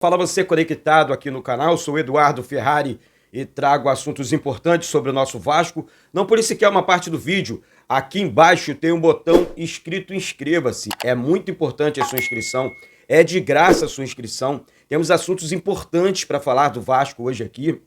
Fala você conectado aqui no canal, sou Eduardo Ferrari e trago assuntos importantes sobre o nosso Vasco. Não por isso que é uma parte do vídeo. Aqui embaixo tem um botão escrito inscreva-se. É muito importante a sua inscrição. É de graça a sua inscrição. Temos assuntos importantes para falar do Vasco hoje aqui.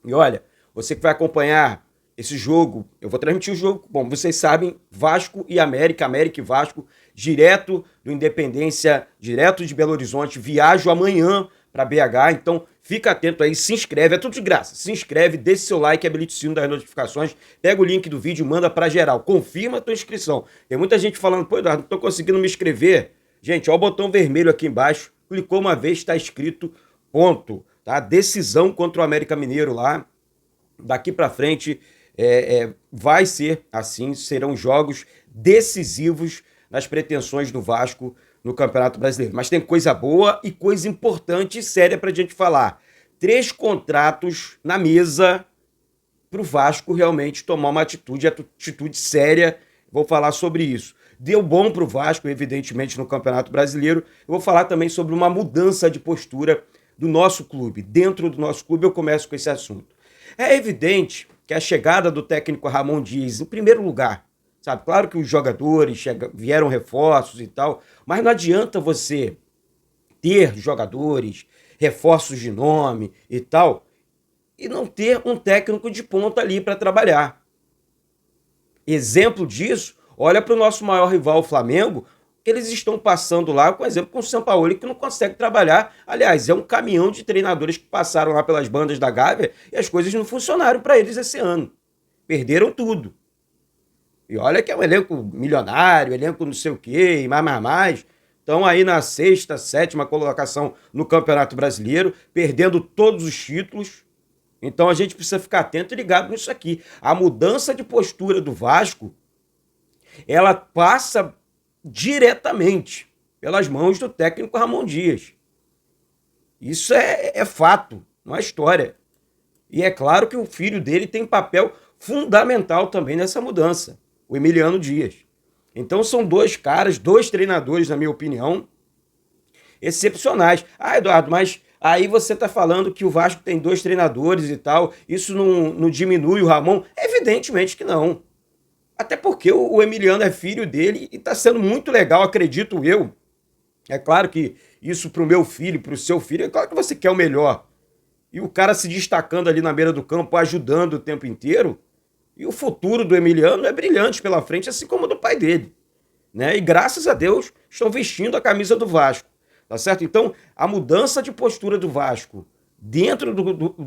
E olha, você que vai acompanhar esse jogo, eu vou transmitir o jogo, bom, vocês sabem, Vasco e América, América e Vasco, direto do Independência, direto de Belo Horizonte, viajo amanhã para BH, então fica atento aí, se inscreve, é tudo de graça, se inscreve, deixe seu like, habilite o sino das notificações, pega o link do vídeo, manda para geral, confirma a tua inscrição. Tem muita gente falando, pô, Eduardo, não tô conseguindo me inscrever. Gente, ó o botão vermelho aqui embaixo, clicou uma vez, está escrito ponto, tá? Decisão contra o América Mineiro lá, daqui para frente vai ser assim, serão jogos decisivos nas pretensões do Vasco no Campeonato Brasileiro. Mas tem coisa boa e coisa importante e séria pra gente falar. 3 contratos na mesa pro Vasco realmente tomar uma atitude séria. Vou falar sobre isso. Deu bom pro Vasco, evidentemente, no Campeonato Brasileiro. Eu vou falar também sobre uma mudança de postura do nosso clube. Dentro do nosso clube eu começo com esse assunto. É evidente que a chegada do técnico Ramon Dias, em primeiro lugar, sabe? Claro que os jogadores vieram reforços e tal, mas não adianta você ter jogadores, reforços de nome e tal, e não ter um técnico de ponta ali para trabalhar. Exemplo disso, olha para o nosso maior rival, o Flamengo, que eles estão passando lá, por exemplo, com o Sampaoli, que não consegue trabalhar. Aliás, é um caminhão de treinadores que passaram lá pelas bandas da Gávea e as coisas não funcionaram para eles esse ano. Perderam tudo. E olha que é um elenco milionário, elenco não sei o quê, e mais. Estão aí na 6ª, 7ª colocação no Campeonato Brasileiro, perdendo todos os títulos. Então a gente precisa ficar atento e ligado nisso aqui. A mudança de postura do Vasco, ela passa diretamente pelas mãos do técnico Ramon Dias. Isso é fato, não é história. E é claro que o filho dele tem papel fundamental também nessa mudança, o Emiliano Dias. Então são 2 caras, 2 treinadores, na minha opinião, excepcionais. Ah, Eduardo, mas aí você está falando que o Vasco tem 2 treinadores e tal, isso não diminui o Ramon? Evidentemente que não. Até porque o Emiliano é filho dele e está sendo muito legal, acredito eu. É claro que isso para o meu filho, para o seu filho, é claro que você quer o melhor. E o cara se destacando ali na beira do campo, ajudando o tempo inteiro. E o futuro do Emiliano é brilhante pela frente, assim como o do pai dele. Né? E graças a Deus estão vestindo a camisa do Vasco. Tá certo? Então, a mudança de postura do Vasco dentro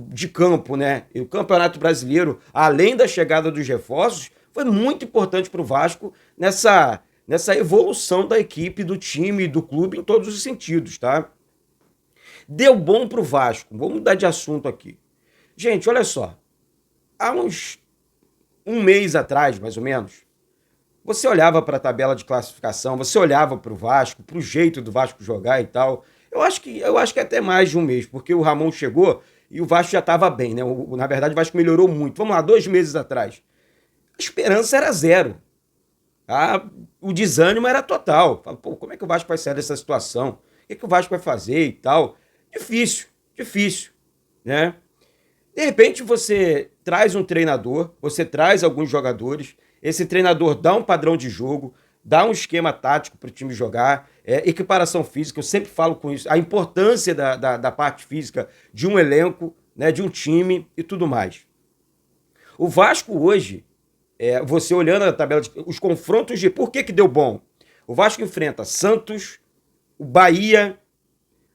de campo, né? E o Campeonato Brasileiro, além da chegada dos reforços, foi muito importante para o Vasco nessa evolução da equipe, do time, do clube, em todos os sentidos, tá? Deu bom para o Vasco. Vamos mudar de assunto aqui. Gente, olha só. Há uns um mês atrás, mais ou menos, você olhava para a tabela de classificação, você olhava para o Vasco, para o jeito do Vasco jogar e tal. Eu acho que até mais de um mês, porque o Ramon chegou e o Vasco já estava bem, né? Na verdade, o Vasco melhorou muito. Vamos lá, 2 meses atrás. A esperança era zero. O desânimo era total. Fala, pô, como é que o Vasco vai sair dessa situação? O que o Vasco vai fazer e tal? Difícil, difícil, né? De repente você traz um treinador, você traz alguns jogadores, esse treinador dá um padrão de jogo, dá um esquema tático para o time jogar, equiparação física, eu sempre falo com isso, a importância da parte física de um elenco, né, de um time e tudo mais. O Vasco hoje, você olhando a tabela, os confrontos de por que deu bom? O Vasco enfrenta Santos, o Bahia,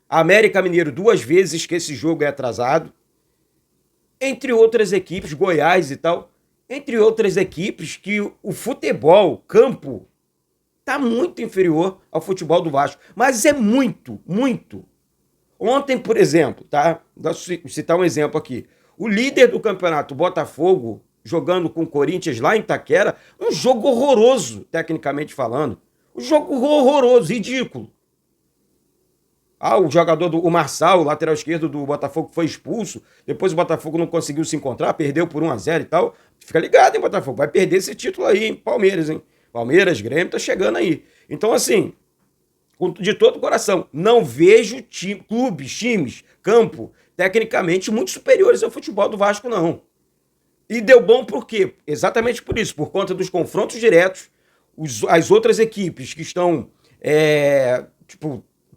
América Mineiro 2 vezes, que esse jogo é atrasado, entre outras equipes, Goiás e tal, entre outras equipes que o futebol, campo, tá muito inferior ao futebol do Vasco. Mas é muito, muito. Ontem, por exemplo, tá? Vou citar um exemplo aqui. O líder do campeonato, o Botafogo, jogando com o Corinthians lá em Itaquera, um jogo horroroso, tecnicamente falando. Um jogo horroroso, ridículo. O jogador o Marçal, o lateral esquerdo do Botafogo, foi expulso. Depois o Botafogo não conseguiu se encontrar, perdeu por 1-0 e tal. Fica ligado, hein, Botafogo? Vai perder esse título aí, hein? Palmeiras, hein? Palmeiras, Grêmio, tá chegando aí. Então, assim, De todo o coração. Não vejo clubes, times, campo, tecnicamente muito superiores ao futebol do Vasco, não. E deu bom por quê? Exatamente por isso, por conta dos confrontos diretos, as outras equipes que estão,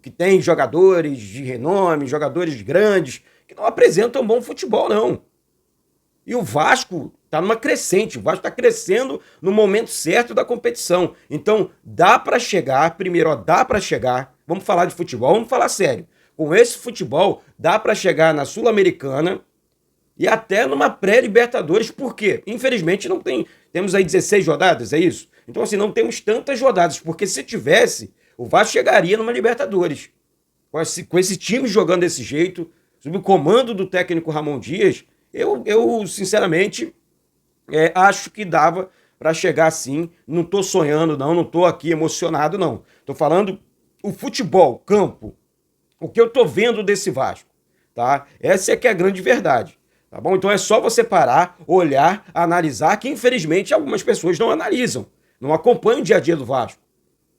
que tem jogadores de renome, jogadores grandes, que não apresentam bom futebol, não. E o Vasco está numa crescente, o Vasco está crescendo no momento certo da competição. Então, dá para chegar, primeiro, dá para chegar, vamos falar de futebol, vamos falar sério. Com esse futebol, dá para chegar na Sul-Americana e até numa pré-Libertadores, por quê? Infelizmente não tem, temos aí 16 rodadas, é isso? Então assim, não temos tantas rodadas, porque se tivesse, o Vasco chegaria numa Libertadores. Com esse time jogando desse jeito, sob o comando do técnico Ramon Dias, eu sinceramente, acho que dava para chegar assim. Não tô sonhando não, não tô aqui emocionado não. Tô falando o futebol, campo, o que eu tô vendo desse Vasco, tá? Essa é que é a grande verdade. Tá bom? Então é só você parar, olhar, analisar, que infelizmente algumas pessoas não analisam, não acompanham o dia a dia do Vasco,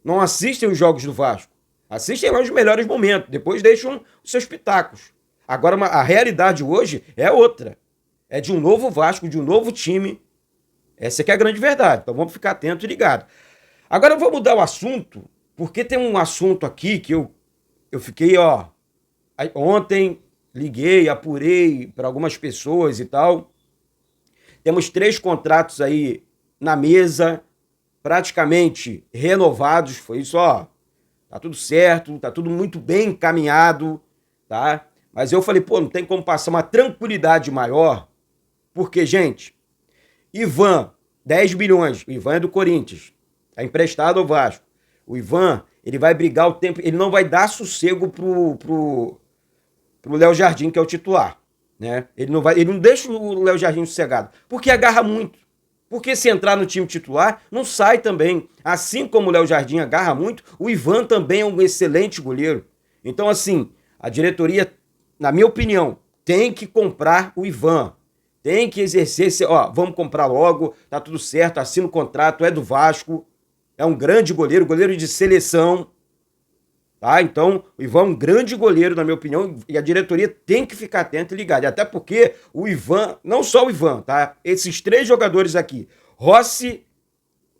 não assistem os jogos do Vasco, assistem lá os melhores momentos, depois deixam os seus pitacos. Agora a realidade hoje é outra, é de um novo Vasco, de um novo time, essa que é a grande verdade, então vamos ficar atento e ligado. Agora eu vou mudar o assunto, porque tem um assunto aqui que eu fiquei, ontem liguei, apurei para algumas pessoas e tal. Temos 3 contratos aí na mesa, praticamente renovados. Foi isso, tá tudo certo, tá tudo muito bem encaminhado, tá? Mas eu falei, não tem como passar uma tranquilidade maior, porque, gente, Ivan, 10 milhões, o Ivan é do Corinthians, tá emprestado ao Vasco. O Ivan, ele vai brigar o tempo, ele não vai dar sossego pro Léo Jardim, que é o titular, né? Ele não deixa o Léo Jardim sossegado, porque agarra muito. Porque se entrar no time titular, não sai também. Assim como o Léo Jardim agarra muito, o Ivan também é um excelente goleiro. Então, assim, a diretoria, na minha opinião, tem que comprar o Ivan. Tem que exercer vamos comprar logo, tá tudo certo, assina o contrato, é do Vasco, é um grande goleiro, goleiro de seleção. Tá? Então, o Ivan é um grande goleiro, na minha opinião, e a diretoria tem que ficar atenta e ligada. Até porque o Ivan, não só o Ivan, tá? Esses 3 jogadores aqui, Rossi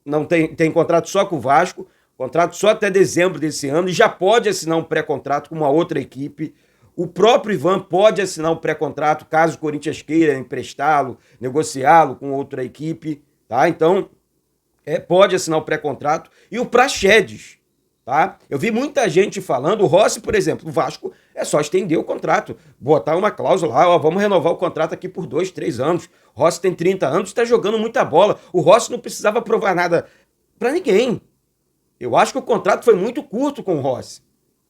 não tem contrato só com o Vasco, contrato só até dezembro desse ano, e já pode assinar um pré-contrato com uma outra equipe. O próprio Ivan pode assinar um pré-contrato caso o Corinthians queira emprestá-lo, negociá-lo com outra equipe, tá? Então, pode assinar o pré-contrato. E o Praxedes, tá? Eu vi muita gente falando, o Rossi, por exemplo, o Vasco é só estender o contrato, botar uma cláusula lá, vamos renovar o contrato aqui por 2, 3 anos. O Rossi tem 30 anos, está jogando muita bola. O Rossi não precisava provar nada para ninguém. Eu acho que o contrato foi muito curto com o Rossi.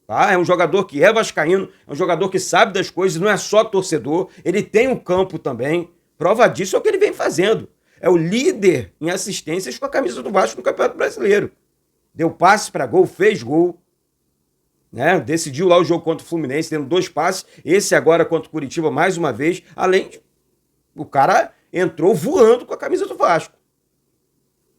Tá? É um jogador que é vascaíno, é um jogador que sabe das coisas, não é só torcedor, ele tem um campo também. Prova disso é o que ele vem fazendo. É o líder em assistências com a camisa do Vasco no Campeonato Brasileiro. Deu passe para gol, fez gol, né? Decidiu lá o jogo contra o Fluminense, tendo 2 passes, esse agora contra o Curitiba mais uma vez, além de o cara entrou voando com a camisa do Vasco.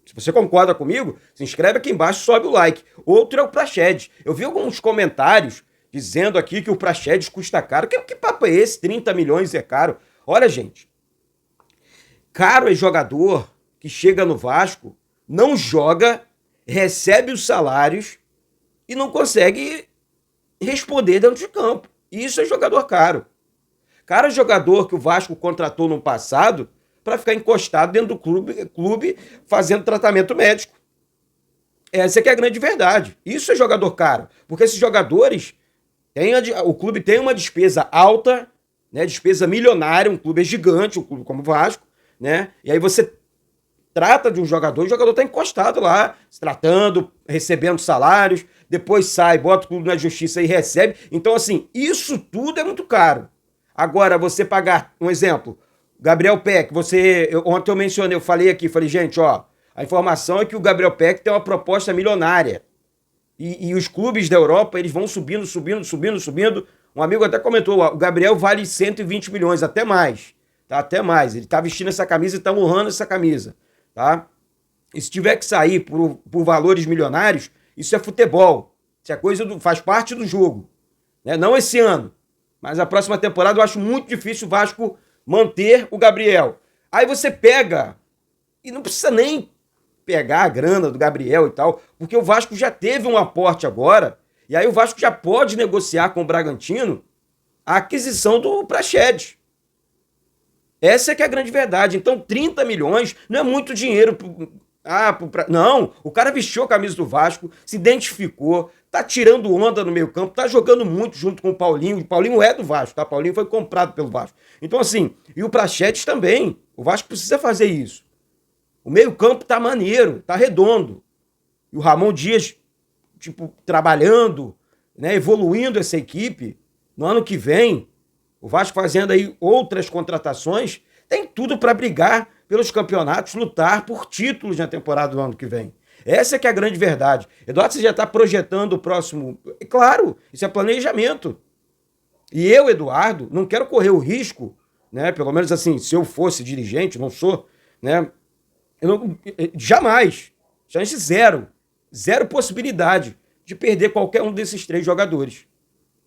Se você concorda comigo, se inscreve aqui embaixo, sobe o like. Outro é o Praxedes. Eu vi alguns comentários dizendo aqui que o Praxedes custa caro. Que papo é esse? 30 milhões é caro. Olha, gente, caro é jogador que chega no Vasco, não joga, recebe os salários e não consegue responder dentro de campo. Isso é jogador caro. Caro é jogador que o Vasco contratou no passado para ficar encostado dentro do clube fazendo tratamento médico. Essa é que é a grande verdade. Isso é jogador caro. Porque esses jogadores, o clube tem uma despesa alta, né, despesa milionária, um clube é gigante, um clube como o Vasco, né? E aí você trata de um jogador, o jogador está encostado lá, se tratando, recebendo salários, depois sai, bota o clube na justiça e recebe. Então, assim, isso tudo é muito caro. Agora, você pagar, um exemplo, Gabriel Peck, ontem eu mencionei, eu falei, gente, a informação é que o Gabriel Peck tem uma proposta milionária. E os clubes da Europa, eles vão subindo. Um amigo até comentou, o Gabriel vale 120 milhões, até mais. Tá? Até mais. Ele tá vestindo essa camisa e tá honrando essa camisa. Tá? E se tiver que sair por valores milionários, isso é futebol. Isso é faz parte do jogo. Né? Não esse ano, mas a próxima temporada eu acho muito difícil o Vasco manter o Gabriel. Aí você pega, e não precisa nem pegar a grana do Gabriel e tal, porque o Vasco já teve um aporte agora, e aí o Vasco já pode negociar com o Bragantino a aquisição do Praxedes. Essa é que é a grande verdade. Então 30 milhões não é muito dinheiro. Não, o cara vestiu a camisa do Vasco, se identificou, tá tirando onda no meio campo, tá jogando muito junto com o Paulinho. O Paulinho é do Vasco, tá? O Paulinho foi comprado pelo Vasco. Então assim, e o Praxedes também. O Vasco precisa fazer isso. O meio campo tá maneiro, tá redondo. E o Ramon Dias, trabalhando, né, evoluindo essa equipe. No ano que vem, o Vasco fazendo aí outras contratações, tem tudo para brigar pelos campeonatos, lutar por títulos na temporada do ano que vem. Essa é que é a grande verdade. Eduardo, você já está projetando o próximo... Claro, isso é planejamento. E eu, Eduardo, não quero correr o risco, né? Pelo menos assim, se eu fosse dirigente, não sou, né? Jamais, chance zero possibilidade de perder qualquer um desses 3 jogadores.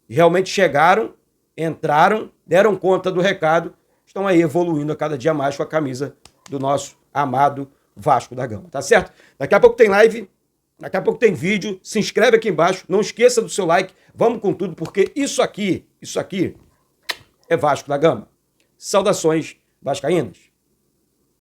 E realmente chegaram, entraram, deram conta do recado, estão aí evoluindo a cada dia mais com a camisa do nosso amado Vasco da Gama, tá certo? Daqui a pouco tem live, daqui a pouco tem vídeo, se inscreve aqui embaixo, não esqueça do seu like, vamos com tudo, porque isso aqui é Vasco da Gama. Saudações vascaínas.